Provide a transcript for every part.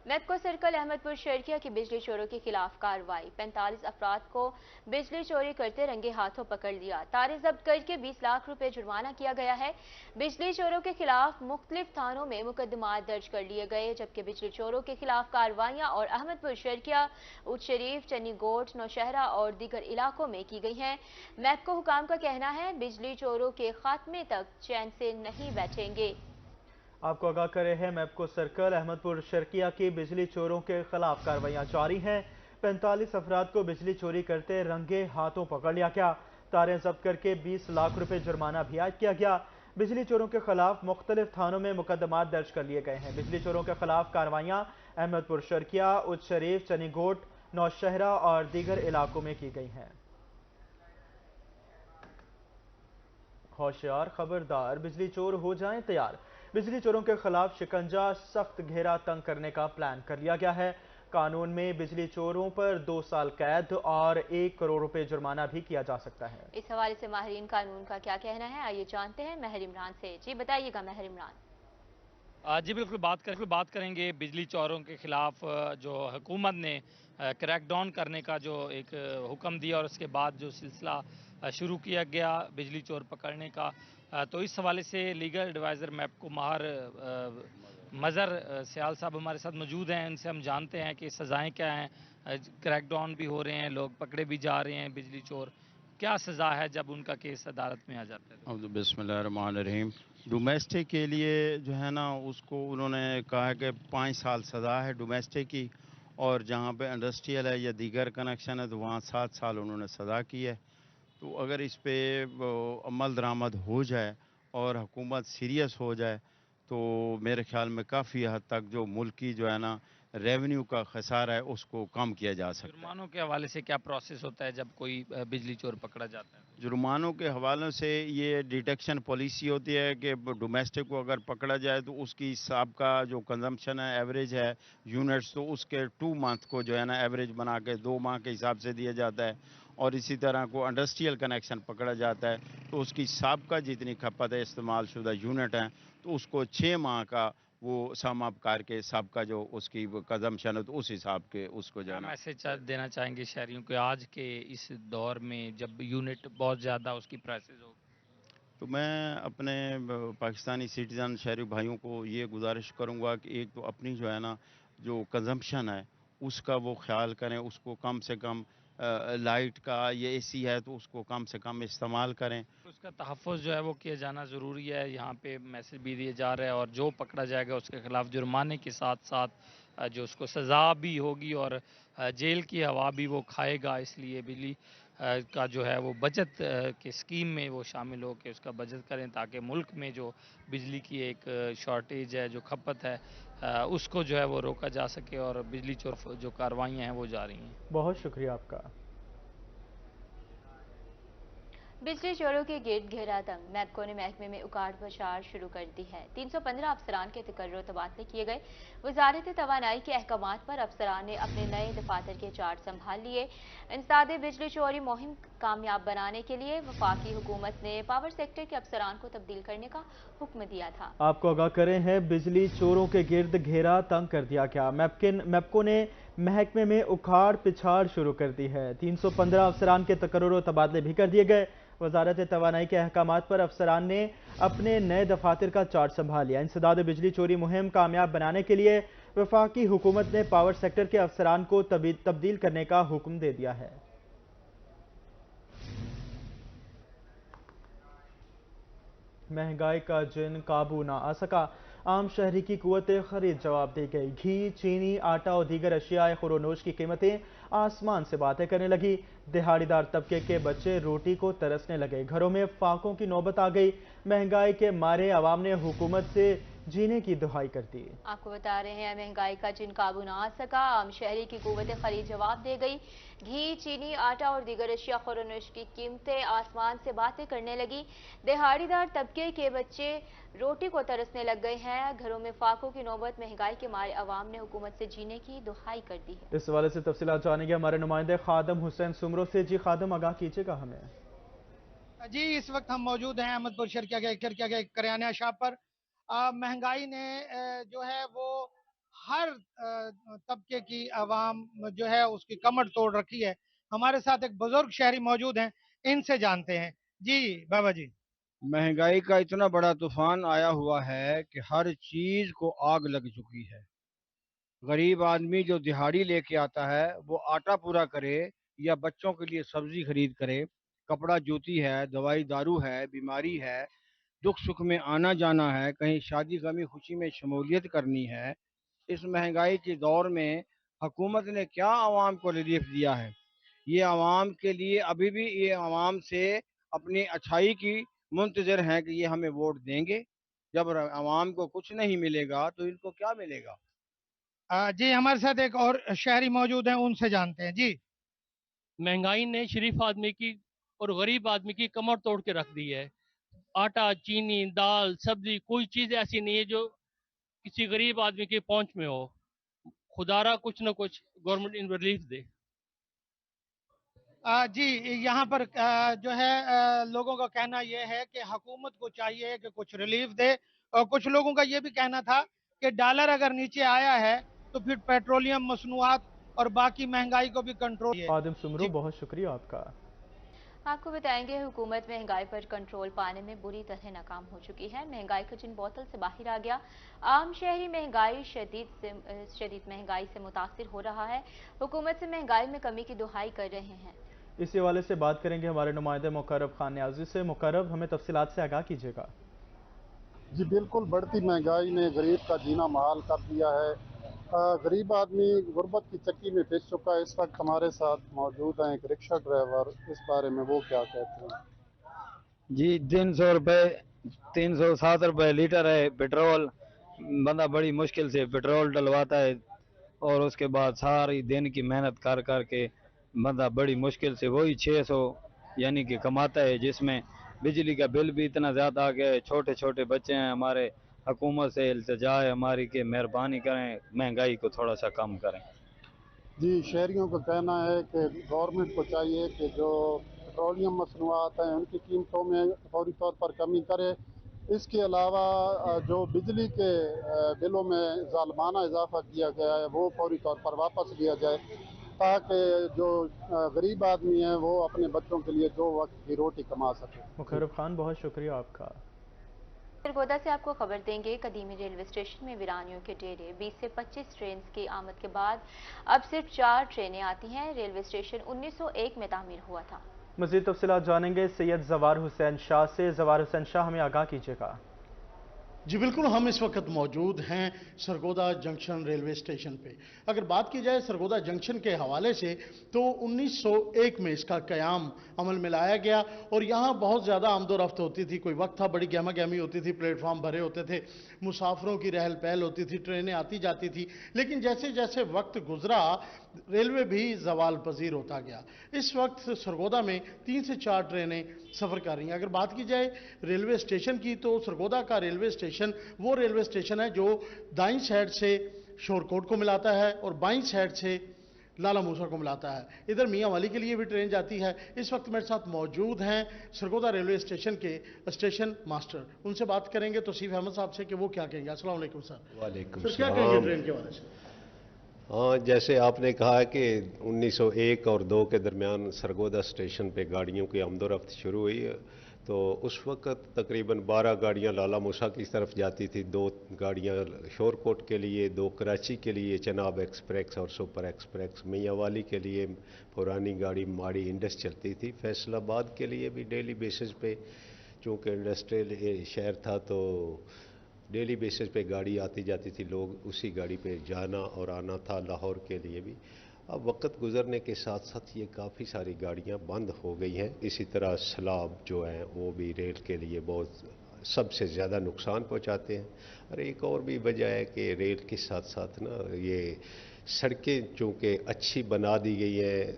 मेपको circle Ahmadpur Sharqia की बिजली चोरों के खिलाफ कार्रवाई। 45 अफराद को बिजली चोरी करते रंगे हाथों पकड़ लिया। तारे जब्त करके 20 लाख रुपए जुर्माना किया गया है। बिजली चोरों के खिलाफ मुख्तलिफ थानों में मुकदमा दर्ज कर लिए गए, जबकि बिजली चोरों के खिलाफ कार्रवाइयां और अहमदपुर शर्किया, उच्च शरीफ, चन्नीगोट, नौशहरा और दीगर इलाकों में की गई हैं। मेपको हुकाम का कहना है बिजली चोरों के खात्मे तक चैन से नहीं बैठेंगे। आपको आगाह करे हैं मेपको सर्कल अहमदपुर शर्किया की बिजली चोरों के खिलाफ कार्रवाइयां जारी हैं। 45 अफराद को बिजली चोरी करते रंगे हाथों पकड़ लिया गया। तारें जब्त करके 20 लाख रुपए जुर्माना भी आयद किया गया। बिजली चोरों के खिलाफ मुख्तलिफ थानों में मुकदमा दर्ज कर लिए गए हैं। बिजली चोरों के खिलाफ कार्रवाइयां अहमदपुर शर्किया, उच्च शरीफ, चनीगोट, नौशहरा और दीगर इलाकों में की गई हैं। होशियार, खबरदार, बिजली चोर हो जाएं तैयार। बिजली चोरों के खिलाफ शिकंजा, सख्त घेरा तंग करने का प्लान कर लिया गया है। कानून में बिजली चोरों पर 2 साल कैद और 1 करोड़ रुपए जुर्माना भी किया जा सकता है। इस हवाले से माहिरीन कानून का क्या कहना है, आइए जानते हैं महर इमरान से। जी बताइएगा महर इमरान। जी बिल्कुल बात करेंगे बिजली चोरों के खिलाफ जो हुकूमत ने क्रैकडाउन करने का जो एक हुक्म दिया और उसके बाद जो सिलसिला शुरू किया गया बिजली चोर पकड़ने का। तो इस हवाले से लीगल एडवाइज़र मेपको माहर मज़र सियाल साहब हमारे साथ मौजूद हैं। इनसे हम जानते हैं कि सज़ाएँ क्या हैं। क्रैकडाउन भी हो रहे हैं, लोग पकड़े भी जा रहे हैं बिजली चोर। क्या सज़ा है जब उनका केस अदालत में आ जाता है? अब बिस्मिल्लाहिर्रहमानिर्रहीम। डोमेस्टिक के लिए जो है ना, उसको उन्होंने कहा है कि 5 साल सज़ा है डोमेस्टिक की, और जहाँ पे इंडस्ट्रियल है या दीगर कनेक्शन है तो वहाँ 7 साल उन्होंने सज़ा की है। तो अगर इस पे अमल दरामद हो जाए और हुकूमत सीरियस हो जाए तो मेरे ख्याल में काफ़ी हद तक जो मुल्क की जो है ना रेवेन्यू का खसारा है उसको कम किया जा सकता है। जुर्मानों के हवाले से क्या प्रोसेस होता है जब कोई बिजली चोर पकड़ा जाता है? जुर्मानों के हवालों से ये डिटेक्शन पॉलिसी होती है कि डोमेस्टिक को अगर पकड़ा जाए तो उसकी हिसाब का जो कंजम्पशन है एवरेज है यूनिट्स, तो उसके 2 मंथ को जो है ना एवरेज बना के 2 माह के हिसाब से दिया जाता है। और इसी तरह को इंडस्ट्रियल कनेक्शन पकड़ा जाता है तो उसकी साबका जितनी खपत है इस्तेमाल शुदा यूनिट हैं तो उसको 6 माह का वो सम अप करके सबका जो उसकी कंजम्पशन है तो उस हिसाब के उसको जो क्या है ना। मैसेज देना चाहेंगे शहरियों को आज के इस दौर में जब यूनिट बहुत ज़्यादा उसकी प्राइसेस हो? तो मैं अपने पाकिस्तानी सिटीज़न शहरी भाइयों को ये गुजारिश करूँगा कि एक तो अपनी जो है ना जो कंजम्पशन है उसका वो ख्याल करें, उसको कम से कम लाइट का या एसी है तो उसको कम से कम इस्तेमाल करें। उसका तहफ़्फ़ुज़ जो है वो किया जाना ज़रूरी है। यहाँ पे मैसेज भी दिया जा रहा है और जो पकड़ा जाएगा उसके खिलाफ जुर्माने के साथ-साथ जो उसको सज़ा भी होगी और जेल की हवा भी वो खाएगा। इसलिए बिजली का जो है वो बचत की स्कीम में वो शामिल हो के उसका बचत करें ताकि मुल्क में जो बिजली की एक शॉर्टेज है, जो खपत है उसको जो है वो रोका जा सके और बिजली चोर जो कार्रवाइयाँ हैं वो जारी हैं। बहुत शुक्रिया आपका। बिजली चोरों के गिर्द घेरा तंग, मैपको ने महकमे में उकाड़ पछाड़ शुरू कर दी है। 315 अफसरान के तकर्रो तबादले किए गए। वजारत तवानाई के अहकामात पर अफसरान ने अपने नए दफातर के चार्ज संभाल लिए। इंसदादे बिजली चोरी मुहिम कामयाब बनाने के लिए वफाकी हुकूमत ने पावर सेक्टर के अफसरान को तब्दील करने का हुक्म दिया था। आपको आगाह करें हैं बिजली चोरों के गिर्द घेरा तंग कर दिया गया। मेपको ने महकमे में उखाड़ पिछाड़ शुरू कर दी है। 315 अफसरान के तकर्रो तबादले भी कर दिए गए। वजारत तवानाई के अहकामात पर अफसरान ने अपने नए दफातर का चार्ज संभाल लिया। इंसदाद बिजली चोरी मुहिम कामयाब बनाने के लिए वफाकी हुकूमत ने पावर सेक्टर के अफसरान को तब्दील करने का हुक्म दे दिया है। महंगाई का जिन काबू ना आ सका, आम शहरी की कुव्वत खरीद जवाब दे गई। घी, चीनी, आटा और दीगर अशियाए खुरोनोश की कीमतें आसमान से बातें करने लगी। दिहाड़ीदार तबके के बच्चे रोटी को तरसने लगे। घरों में फाकों की नौबत आ गई। महंगाई के मारे अवाम ने हुकूमत से जीने की दुहाई कर दी। आपको बता रहे हैं महंगाई का जिन काबू ना आ सका, आम शहरी की कुव्वत खरीद जवाब दे गई। घी, चीनी, आटा और दीगर अशिया खुरोनश की कीमतें आसमान से बातें करने लगी। दिहाड़ीदार तबके के बच्चे रोटी को तरसने लग गए हैं। घरों में फाकों की नौबत, महंगाई के मारे अवाम ने हुकूमत से जीने की दुहाई कर दी है। इस हवाले से तफसीलात जानेंगे हमारे नुमाइंदे खादम हुसैन सुमरो से। जी खादम, आगाह कीजिएगा हमें। जी इस वक्त हम मौजूद हैं अहमदपुर शर्किया के करियाना शॉप पर। महंगाई ने जो है वो हर तबके की आवाम जो है उसकी कमर तोड़ रखी है। हमारे साथ एक बुजुर्ग शहरी मौजूद हैं, इनसे जानते हैं। जी बाबा जी। महंगाई का इतना बड़ा तूफान आया हुआ है कि हर चीज को आग लग चुकी है। गरीब आदमी जो दिहाड़ी लेके आता है वो आटा पूरा करे या बच्चों के लिए सब्जी खरीद करे, कपड़ा जूती है, दवाई दारू है, बीमारी है, दुख सुख में आना जाना है, कहीं शादी गमी खुशी में शमूलियत करनी है। इस महंगाई के दौर में हुकूमत ने क्या आवाम को रिलीफ दिया है? ये आवाम के लिए अभी भी ये आवाम से अपनी अच्छाई की मुंतजर हैं कि ये हमें वोट देंगे। जब आवाम को कुछ नहीं मिलेगा तो इनको क्या मिलेगा? जी हमारे साथ एक और शहरी मौजूद हैं, उनसे जानते हैं। जी। महंगाई ने शरीफ आदमी की और गरीब आदमी की कमर तोड़ के रख दी है। आटा, चीनी, दाल, सब्जी, कोई चीज़ ऐसी नहीं है जो किसी गरीब आदमी की पहुंच में हो। खुदारा कुछ न कुछ गवर्नमेंट इन रिलीफ दे। जी यहाँ पर जो है लोगों का कहना यह है कि हुकूमत को चाहिए कि कुछ रिलीफ दे, और कुछ लोगों का यह भी कहना था कि डॉलर अगर नीचे आया है तो फिर पेट्रोलियम मसनूआत और बाकी महंगाई को भी कंट्रोल है। आदिम सुमरू, बहुत शुक्रिया आपका। आपको बताएंगे हुकूमत महंगाई पर कंट्रोल पाने में बुरी तरह नाकाम हो चुकी है। महंगाई का जिन बोतल से बाहर आ गया, आम शहरी महंगाई शदीद महंगाई से मुतासिर हो रहा है। हुकूमत से महंगाई में कमी की दुहाई कर रहे हैं। इस हवाले से बात करेंगे हमारे नुमाइंदे मुकर्रब खान न्याजी से। मुकर्रब, हमें तफसीलात से आगाह कीजिएगा। जी बिल्कुल, बढ़ती महंगाई ने गरीब का जीना मुहाल कर दिया है। गरीब आदमी गुर्बत की चक्की में पिस चुका है। इस वक्त हमारे साथ मौजूद हैं एक रिक्शा ड्राइवर, इस बारे में वो क्या कहते हैं। जी 300 रुपये, 307 रुपये लीटर है पेट्रोल। बंदा बड़ी मुश्किल से पेट्रोल डलवाता है और उसके बाद सारी दिन की मेहनत कर कर के बंदा बड़ी मुश्किल से वही 600 यानी कि कमाता है, जिसमें बिजली का बिल भी इतना ज़्यादा आ गया है। छोटे छोटे बच्चे हैं। हमारे हुकूमत से इल्तिजा है हमारी कि मेहरबानी करें, महंगाई को थोड़ा सा कम करें। जी, शहरियों का कहना है कि गवर्नमेंट को चाहिए कि जो पेट्रोलियम मसनूआत हैं उनकी कीमतों में फौरी तौर पर कमी करे। इसके अलावा जो बिजली के बिलों में ज़ालमाना इजाफा किया गया है वो फौरी तौर पर वापस लिया जाए, ताकि जो गरीब आदमी हैं वो अपने बच्चों के लिए 2 वक्त की रोटी कमा सके। मुकर्रब खान, बहुत शुक्रिया आपका। सरगोदा से आपको खबर देंगे, कदीमी रेलवे स्टेशन में वीरानियों के डेरे। 20 से 25 ट्रेन की आमद के बाद अब सिर्फ 4 ट्रेनें आती हैं। रेलवे स्टेशन 1901 में तामीर हुआ था। मज़ीद तफसीलात जानेंगे सैयद जवार हुसैन शाह से। जवार हुसैन शाह, हमें आगाह कीजिएगा। जी बिल्कुल, हम इस वक्त मौजूद हैं सरगोदा जंक्शन रेलवे स्टेशन पे। अगर बात की जाए सरगोदा जंक्शन के हवाले से तो 1901 में इसका क़याम अमल में लाया गया और यहाँ बहुत ज़्यादा आमदोरफ्त होती थी। कोई वक्त था बड़ी गहमा गहमी होती थी, प्लेटफॉर्म भरे होते थे, मुसाफिरों की रहल पहल होती थी, ट्रेनें आती जाती थी। लेकिन जैसे जैसे वक्त गुजरा रेलवे भी जवाल पजीर होता गया। इस वक्त सरगोदा में 3 से 4 ट्रेनें सफ़र कर रही हैं। अगर बात की जाए रेलवे स्टेशन की तो सरगोदा का रेलवे स्टेशन वो रेलवे स्टेशन है जो दाईं साइड से शोरकोट को मिलाता है और बाईं साइड से लाला मूसा को मिलाता है। इधर मियाँ वाली के लिए भी ट्रेन जाती है। इस वक्त मेरे साथ मौजूद हैं सरगोदा रेलवे स्टेशन के स्टेशन मास्टर, उनसे बात करेंगे तौसीफ अहमद साहब से कि वो क्या कहेंगे। अस्सलाम वालेकुम सर। वालेकुम सर, क्या कहेंगे ट्रेन के बारे में? हाँ, जैसे आपने कहा कि 1901 और 2 के दरमियान सरगोदा स्टेशन पे गाड़ियों की आमदोरफ्त शुरू हुई है, तो उस वक्त तकरीबन 12 गाड़ियाँ लाला मूसा की तरफ जाती थी, 2 गाड़ियाँ शोरकोट के लिए, 2 कराची के लिए चनाब एक्सप्रेस और सुपर एक्सप्रेस, मियाँ वाली के लिए पुरानी गाड़ी माड़ी इंडस चलती थी, फैसलाबाद के लिए भी डेली बेसिस पे, चूँकि इंडस्ट्रियल शहर था तो डेली बेसिस पे गाड़ी आती जाती थी, लोग उसी गाड़ी पे जाना और आना था, लाहौर के लिए भी। अब वक्त गुजरने के साथ साथ ये काफ़ी सारी गाड़ियाँ बंद हो गई हैं। इसी तरह सैलाब जो हैं वो भी रेल के लिए बहुत सबसे ज़्यादा नुकसान पहुँचाते हैं। और एक और भी वजह है कि रेल के साथ साथ ना ये सड़कें चूँकि अच्छी बना दी गई हैं,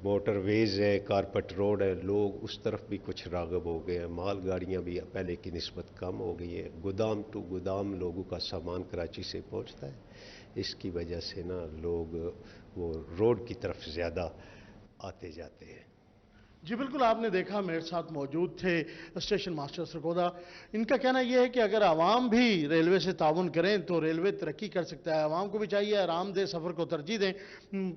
मोटरवेज़ है, कारपेट रोड है, लोग उस तरफ भी कुछ राग़ब हो गए हैं। माल गाड़ियाँ भी पहले की निस्बत कम हो गई है। गोदाम टू गोदाम लोगों का सामान कराची से पहुँचता है। इसकी वजह से ना लोग वो रोड की तरफ ज़्यादा आते जाते हैं। जी बिल्कुल, आपने देखा मेरे साथ मौजूद थे स्टेशन मास्टर सरगोदा। इनका कहना यह है कि अगर आवाम भी रेलवे से ताउन करें तो रेलवे तरक्की कर सकता है। आवाम को भी चाहिए आरामदेह सफ़र को तरजीह दें,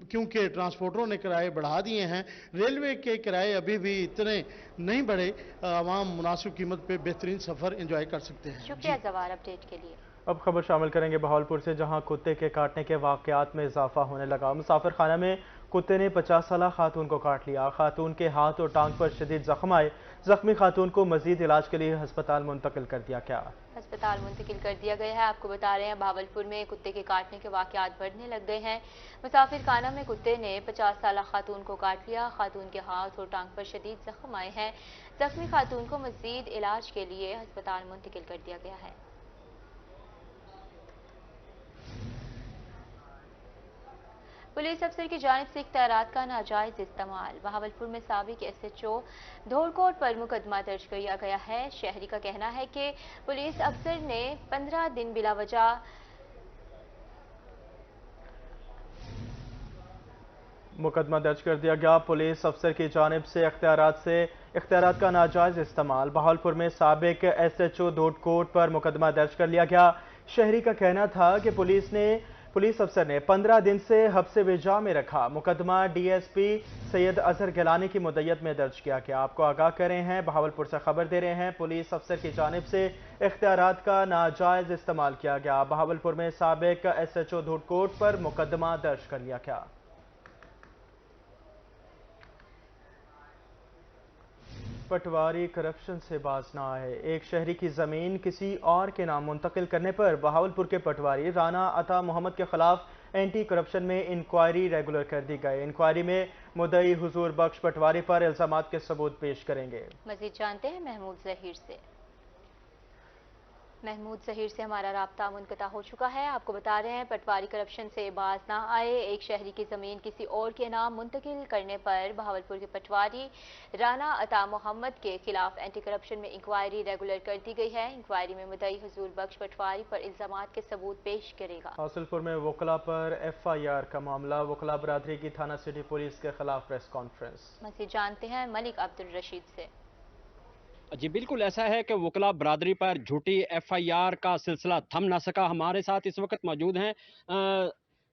क्योंकि ट्रांसपोर्टरों ने किराए बढ़ा दिए हैं, रेलवे के किराए अभी भी इतने नहीं बढ़े। आवाम मुनासिब कीमत पर बेहतरीन सफ़र इंजॉय कर सकते हैं। शुक्रिया जवार अपडेट के लिए। अब खबर शामिल करेंगे बहावलपुर से, जहां कुत्ते के काटने के वाकयात में इजाफा होने लगा। मुसाफिर खाना में कुत्ते ने 50 साला खातून को काट लिया। खातून के हाथ और टांग पर शदीद जख्म आए। जख्मी खातून को मजीद इलाज के लिए अस्पताल मुंतकिल कर दिया गया। अस्पताल मुंतकिल कर दिया गया है। आपको बता रहे हैं बहावलपुर में कुत्ते के काटने के वाकयात बढ़ने लग गए हैं। मुसाफिर खाना में कुत्ते ने 50 साला खातून को काट लिया। खातून के हाथ और टांग पर शदीद जख्म आए हैं। जख्मी खातून को मजीद इलाज के लिए अस्पताल मुंतकिल कर दिया गया है। पुलिस अफसर की जानिब से इख्तियारात का नाजायज इस्तेमाल। बहावलपुर में साबिक SHO धोड़कोट पर मुकदमा दर्ज किया गया है। शहरी का कहना है कि पुलिस अफसर ने 15 दिन बिला वजह मुकदमा दर्ज कर दिया गया। पुलिस अफसर की जानिब से इख्तियारात का नाजायज इस्तेमाल। बहावलपुर में साबिक SHO धोड़कोट पर मुकदमा दर्ज कर लिया गया। शहरी का कहना था कि पुलिस अफसर ने 15 दिन से हब्से वेजा में रखा। मुकदमा DSP सैयद अजहर गिलानी की मुद्दत में दर्ज किया गया। आपको आगाह कर रहे हैं, बहावलपुर से खबर दे रहे हैं, पुलिस अफसर की जानिब से इख्तियारात का नाजायज इस्तेमाल किया गया। बहावलपुर में साबिक SHO धोड़कोट पर मुकदमा दर्ज कर लिया गया। पटवारी करप्शन से बाज ना आए। एक शहरी की जमीन किसी और के नाम मुंतकिल करने पर बहावलपुर के पटवारी राना अता मोहम्मद के खिलाफ एंटी करप्शन में इंक्वायरी रेगुलर कर दी गई। इंक्वायरी में मुद्दई हुजूर बख्श पटवारी पर इल्जामात के सबूत पेश करेंगे। मजीद जानते हैं महमूद जहीर से हमारा राब्ता मुनक़ता हो चुका है। आपको बता रहे हैं पटवारी करप्शन से बाज ना आए। एक शहरी की जमीन किसी और के नाम मुंतकिल करने पर बहावलपुर के पटवारी राना अता मोहम्मद के खिलाफ एंटी करप्शन में इंक्वायरी रेगुलर कर दी गई है। इंक्वायरी में मुद्दई हुजूर बख्श पटवारी पर इल्जामात के सबूत पेश करेगा। हासिलपुर में वकला पर FIR का मामला। वकला बरादरी की थाना सिटी पुलिस के खिलाफ प्रेस कॉन्फ्रेंस। मजीद जानते हैं मलिक अब्दुल रशीद से। जी बिल्कुल ऐसा है कि वकला बरादरी पर झूठी FIR का सिलसिला थम ना सका। हमारे साथ इस वक्त मौजूद हैं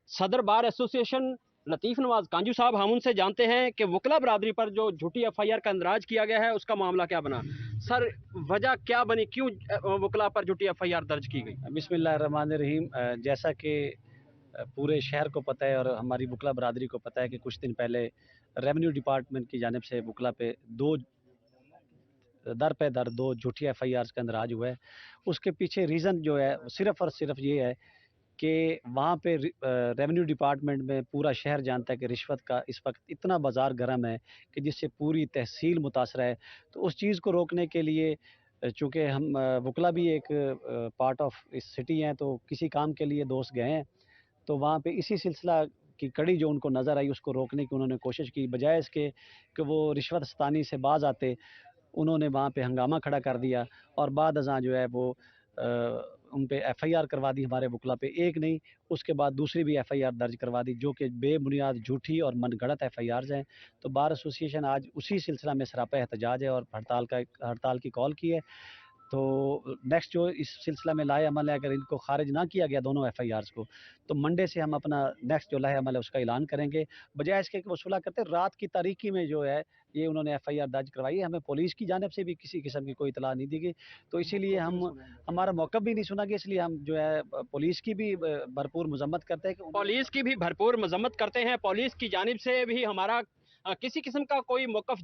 सदर बार एसोसिएशन लतीफ़ नवाज कांजू साहब। हम उनसे जानते हैं कि वकला बरादरी पर जो झूठी FIR का इंदराज किया गया है उसका मामला क्या बना। सर, वजह क्या बनी, क्यों वकला पर झूठी FIR दर्ज की गई? बिस्मिल्लाहिर्रहमानिर्रहीम। जैसा कि पूरे शहर को पता है और हमारी वकला बरादरी को पता है कि कुछ दिन पहले रेवेन्यू डिपार्टमेंट की जानिब से वकला पे दो झूठी FIR का इंदराज हुआ है। उसके पीछे रीज़न जो है सिर्फ़ और सिर्फ ये है कि वहाँ पे रेवेन्यू डिपार्टमेंट में पूरा शहर जानता है कि रिश्वत का इस वक्त इतना बाज़ार गर्म है कि जिससे पूरी तहसील मुतासर है। तो उस चीज़ को रोकने के लिए, चूँकि हम वकला भी एक पार्ट ऑफ इस सिटी हैं, तो किसी काम के लिए दोस्त गए हैं, तो वहाँ पे इसी सिलसिला की कड़ी जो उनको नज़र आई उसको रोकने की उन्होंने कोशिश की। बजाय इसके कि वो रिश्वत स्तानी से बाज आते, उन्होंने वहाँ पे हंगामा खड़ा कर दिया और बाद अज़ां जो है वो उन पे FIR करवा दी हमारे वकला पे। एक नहीं, उसके बाद दूसरी भी FIR दर्ज करवा दी जो कि बेबुनियाद झूठी और मनगढ़ंत FIRs हैं। तो बार एसोसिएशन आज उसी सिलसिला में सरापा एहतजाज है और हड़ताल की कॉल की है। तो नेक्स्ट जो इस सिलसिला में लाए अमल है, अगर इनको खारिज ना किया गया दोनों FIRs को, तो मंडे से हम अपना नेक्स्ट जो लाए अमल है उसका ऐलान करेंगे। बजाय इसके कि वो सुलह करते रात की तारीकी में जो है ये उन्होंने FIR दर्ज करवाई है। हमें पुलिस की जानिब से भी किसी किस्म की कोई इतला नहीं दी गई, तो इसीलिए हमारा मौक़िफ़ भी नहीं सुना गया। इसलिए हम जो है पुलिस की भी भरपूर मजम्मत करते हैं। पुलिस की भी भरपूर मजम्मत करते हैं। पुलिस की जानिब से भी हमारा किसी किस्म का कोई मौक़िफ़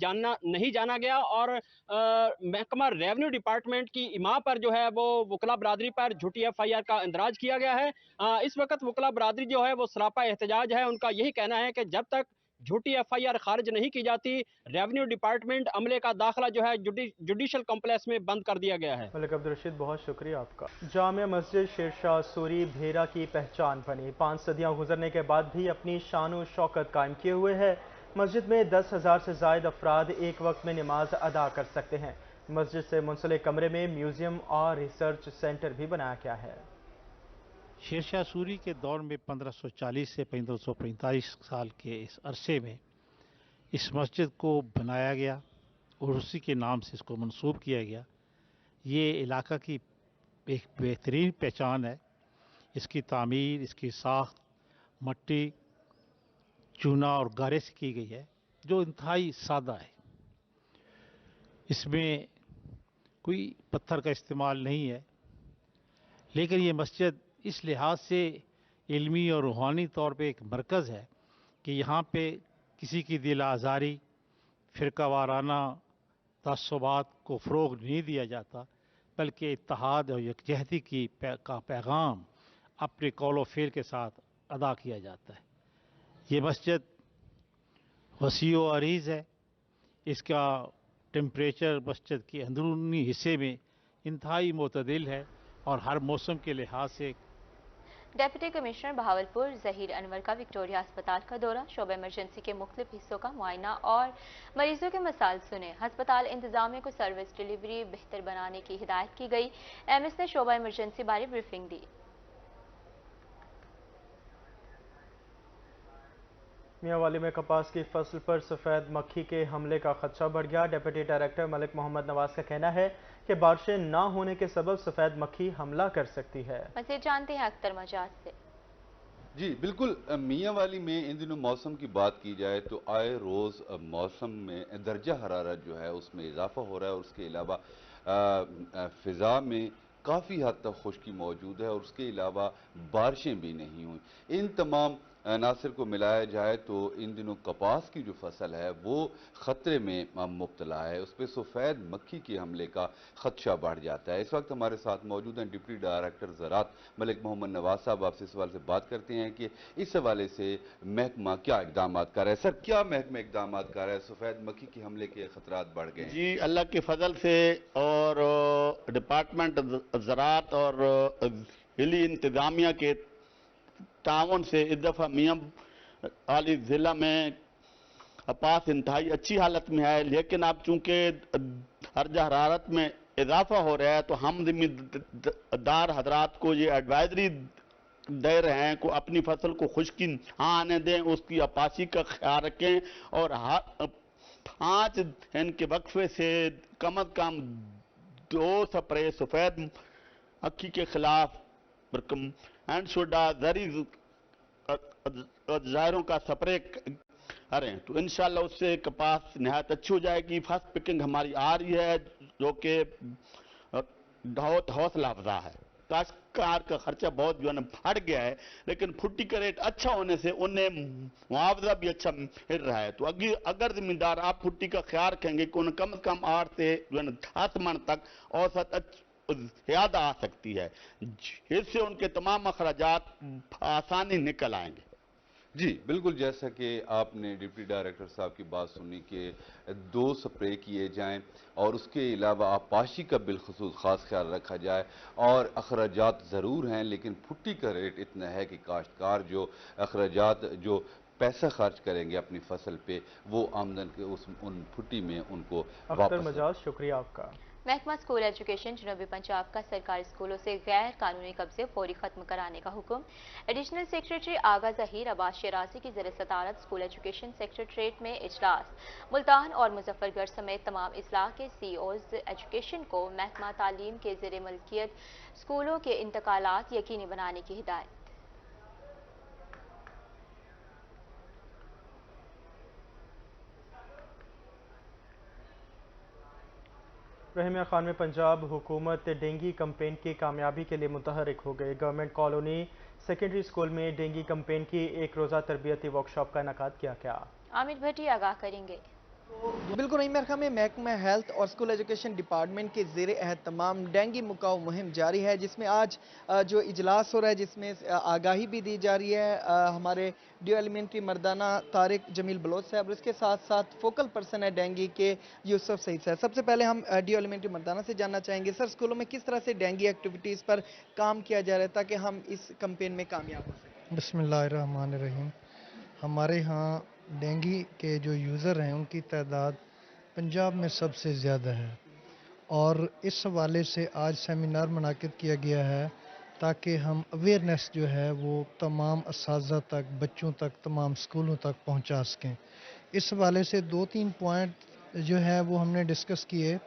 नहीं जाना गया और महकमा रेवेन्यू डिपार्टमेंट की इमा पर जो है वो वकला बरादरी पर झूठी FIR का इंदराज किया गया है। इस वक्त वकला बरादरी जो है वो सरापा एहतजाज है। उनका यही कहना है कि जब तक झूठी FIR खारिज नहीं की जाती, रेवेन्यू डिपार्टमेंट अमले का दाखिला जो है जुडिशल कॉम्प्लेक्स में बंद कर दिया गया है। मलिक अब्दुल रशीद, बहुत शुक्रिया आपका। जामिया मस्जिद शेरशाह सूरी भेरा की पहचान बनी। 5 सदियाँ गुजरने के बाद भी अपनी शान और शौकत कायम किए हुए है। मस्जिद में 10,000 से ज़ायद अफराद एक वक्त में नमाज अदा कर सकते हैं। मस्जिद से मुंसलिक कमरे में म्यूजियम और रिसर्च सेंटर भी बनाया गया है। शेरशाह सूरी के दौर में 1540 से 1545 साल के इस अरसे में इस मस्जिद को बनाया गया और उसी के नाम से इसको मंसूब किया गया। ये इलाका की एक बेहतरीन पहचान है। इसकी तामीर, इसकी साख्त मट्टी, चूना और गारे से की गई है, जो इंतहाई सादा है। इसमें कोई पत्थर का इस्तेमाल नहीं है, लेकिन ये मस्जिद इस लिहाज से इल्मी और रूहानी तौर पे एक मरकज़ है कि यहाँ पे किसी की दिल आज़ारी, फ़िरका वाराना तअस्सुबात को फ़रोग़ नहीं दिया जाता, बल्कि इत्तेहाद और यकजहती का पैगाम अपने कौल व फ़िल के साथ अदा किया जाता है। ये मस्जिद वसी व अरीज़ है। इसका टेम्परेचर मस्जिद के अंदरूनी हिस्से में इंतहाई मोतदिल है और हर मौसम के लिहाज से। डेप्यूटी कमिश्नर बहावलपुर ज़हीर अनवर का विक्टोरिया अस्पताल का दौरा, शोबा इमरजेंसी के मुख्तलिफ हिस्सों का मुआयना और मरीजों के मसाइल सुने। अस्पताल इंतजामिया को सर्विस डिलीवरी बेहतर बनाने की हिदायत की गई। एमएस ने शोबा इमरजेंसी बारे ब्रीफिंग दी। मियांवाली में कपास की फसल पर सफ़ेद मक्खी के हमले का खदशा बढ़ गया। डिप्टी डायरेक्टर मलिक मोहम्मद नवाज का कहना है कि बारिशें ना होने के सबब सफ़ेद मक्खी हमला कर सकती है। मज़ीद जानते हैं अख्तर मजाज से। जी बिल्कुल, मियांवाली में इन दिनों मौसम की बात की जाए तो आए रोज़ मौसम में दर्जा हरारत जो है उसमें इजाफा हो रहा है और उसके अलावा फ़िज़ा में काफ़ी हद तक खुश्की मौजूद है और उसके अलावा बारिशें भी नहीं हुई। इन तमाम अनासर को मिलाया जाए तो इन दिनों कपास की जो फसल है वो ख़तरे में मुब्तला है, उस पर सफ़ेद मक्खी के हमले का खदशा बढ़ जाता है। इस वक्त हमारे साथ मौजूद हैं डिप्टी डायरेक्टर ज़राअत मलिक मोहम्मद नवाज साहब। आपसे इस सवाल से बात करते हैं कि इस हवाले से महकमा क्या इकदाम कर रहा है। सर, क्या महकमा इकदाम कर रहा है? सफ़ेद मक्खी के हमले के खतरात बढ़ गए। जी, अल्लाह के फजल से और डिपार्टमेंट ज़राअत और हिली इंतज़ामिया के तावन से इस दफ़ा मियांवाली ज़िला में कपास इंतहाई अच्छी हालत में है, लेकिन अब चूँकि दर्जा हरारत में इजाफा हो रहा है तो हम ज़िम्मेदार हजरात को ये एडवाइजरी दे रहे हैं को अपनी फसल को खुश्की ना आने दें, उसकी अपासी का ख्याल रखें और 5 दिन के वक्फे से कम अज़ कम 2 स्प्रे सफ़ेद मक्खी के खिलाफ एंड सोडा जरी ज़ायरों का स्प्रे करें तो इंशाल्लाह उससे कपास नहायत अच्छी हो जाएगी। फर्स्ट पिकिंग हमारी आ रही है जो कि बहुत हौसला अफजा है। काश्तकार का खर्चा बहुत जो है ना बढ़ गया है, लेकिन फुट्टी का रेट अच्छा होने से उन्हें मुआवजा भी अच्छा मिल रहा है। तो अगर जिम्मेदार आप फुट्टी का ख्याल रखेंगे कि उन्हें कम से कम 8 से जो है ना 10 मन तक औसत ज़्यादा आ सकती है, इससे उनके तमाम अखराजात आसानी निकल आएंगे। जी बिल्कुल, जैसा कि आपने डिप्टी डायरेक्टर साहब की बात सुनी कि 2 स्प्रे किए जाएं और उसके अलावा आपाशी का बिलखुसूस ख़ास ख्याल रखा जाए और अखराजात ज़रूर हैं, लेकिन फुट्टी का रेट इतना है कि काश्तकार जो अखराजात जो पैसा खर्च करेंगे अपनी फसल पे वो आमदन के उन फुट्टी में उनको वापस। मजाज, शुक्रिया आपका। महकमा स्कूल एजुकेशन जनूबी पंजाब का सरकारी स्कूलों से गैर कानूनी कब्जे फौरी खत्म कराने का हुक्म। एडिशनल सेक्रेटरी आगा ज़हीर अब्बास शराजी की ज़ेर सदारत स्कूल एजुकेशन सेक्रेटरीट में इजलास। मुल्तान और मुजफ्फरगढ़ समेत तमाम इस्लाह के सीईओज एजुकेशन को महकमा तालीम के ज़ेर मलकियत स्कूलों के इंतकालात यकीनी बनाने की हिदायत। रहमिया खान में पंजाब हुकूमत डेंगी कैंपेन की कामयाबी के लिए मुतहरिक हो गई। गवर्नमेंट कॉलोनी सेकेंडरी स्कूल में डेंगी कैंपेन की एक रोज़ा तरबियती वर्कशॉप का इनेकाद किया गया। आमिर भट्टी आगाह करेंगे। बिल्कुल नहीं, मेरे ख्याल में महकमा हेल्थ और स्कूल एजुकेशन डिपार्टमेंट के ज़ेर एहतमाम डेंगू मुकाऊ मुहिम जारी है, जिसमें आज जो इजलास हो रहा है जिसमें आगाही भी दी जा रही है हमारे ड्यू एलिमेंट्री मर्दाना तारिक जमील बलोच साहब और इसके साथ साथ फोकल पर्सन है डेंगू के यूसुफ सईद साहब। सबसे पहले हम ड्यू एलिमेंट्री मर्दाना से जानना चाहेंगे, सर स्कूलों में किस तरह से डेंगू एक्टिविटीज़ पर काम किया जा रहा है ताकि हम इस कैंपेन में कामयाब हो सकें? बिस्मिल्लाहिर्रहमानिर्रहीम। हमारे यहाँ डेंगू के जो यूज़र हैं उनकी तादाद पंजाब में सबसे ज़्यादा है और इस हवाले से आज सेमिनार मुनाकिद किया गया है ताकि हम अवेयरनेस जो है वो तमाम असातिज़ा तक, बच्चों तक, तमाम स्कूलों तक पहुंचा सकें इस हवाले से 2-3 पॉइंट जो है वो हमने डिस्कस किए,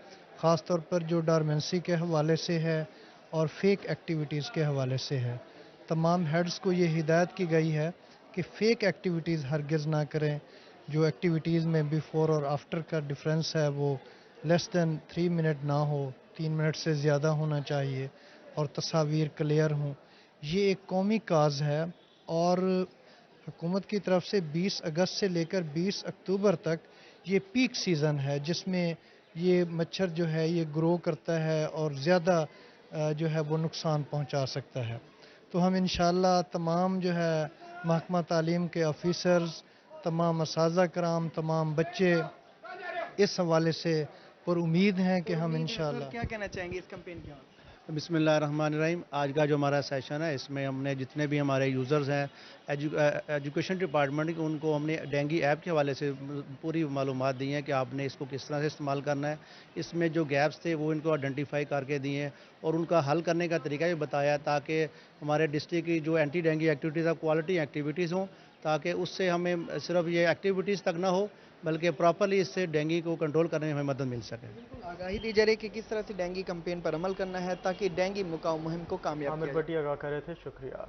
ख़ास तौर पर जो डॉर्मेंसी के हवाले से है और फेक एक्टिविटीज़ के हवाले से है। तमाम हेड्स को ये हिदायत की गई है कि फ़ेक एक्टिविटीज़ हरगिज़ ना करें। जो एक्टिविटीज़ में बिफ़ोर और आफ्टर का डिफरेंस है वो लेस दैन 3 मिनट ना हो, 3 मिनट से ज़्यादा होना चाहिए और तस्वीर क्लियर हों। ये एक कौमी काज है और हुकूमत की तरफ से 20 अगस्त से लेकर 20 अक्टूबर तक ये पीक सीज़न है जिसमें ये मच्छर जो है ये ग्रो करता है और ज़्यादा जो है वो नुकसान पहुंचा सकता है। तो हम इंशाअल्लाह तमाम जो है महकमा तालीम के ऑफिसर्स, तमाम असातिज़ा कराम, तमाम बच्चे इस हवाले से पर उम्मीद हैं कि हम इंशाअल्लाह। क्या कहना चाहेंगे इस कैंपेन के हवाले? बिस्मिल्लाहिर्रहमानिर्रहीम। आज का जो हमारा सेशन है इसमें हमने जितने भी हमारे यूज़र्स हैं एजुकेशन डिपार्टमेंट के, उनको हमने डेंगू ऐप के हवाले से पूरी मालूमात दी हैं कि आपने इसको किस तरह से इस्तेमाल करना है। इसमें जो गैप्स थे वो इनको आइडेंटिफाई करके दिए हैं और उनका हल करने का तरीका भी बताया ताकि हमारे डिस्ट्रिक्ट की जो एंटी डेंगू एक्टिविटीज़ है क्वालिटी एक्टिविटीज़ हों, ताकि उससे हमें सिर्फ ये एक्टिविटीज़ तक ना हो बल्कि प्रॉपरली इससे डेंगू को कंट्रोल करने में हमें मदद मिल सके। आगाही दी जा रही है कि किस तरह से डेंगू कैंपेन पर अमल करना है ताकि डेंगू मुकाऊ मुहिम को कामयाब किया जाए। आमिर भट्टी आगाह कर रहे थे, शुक्रिया।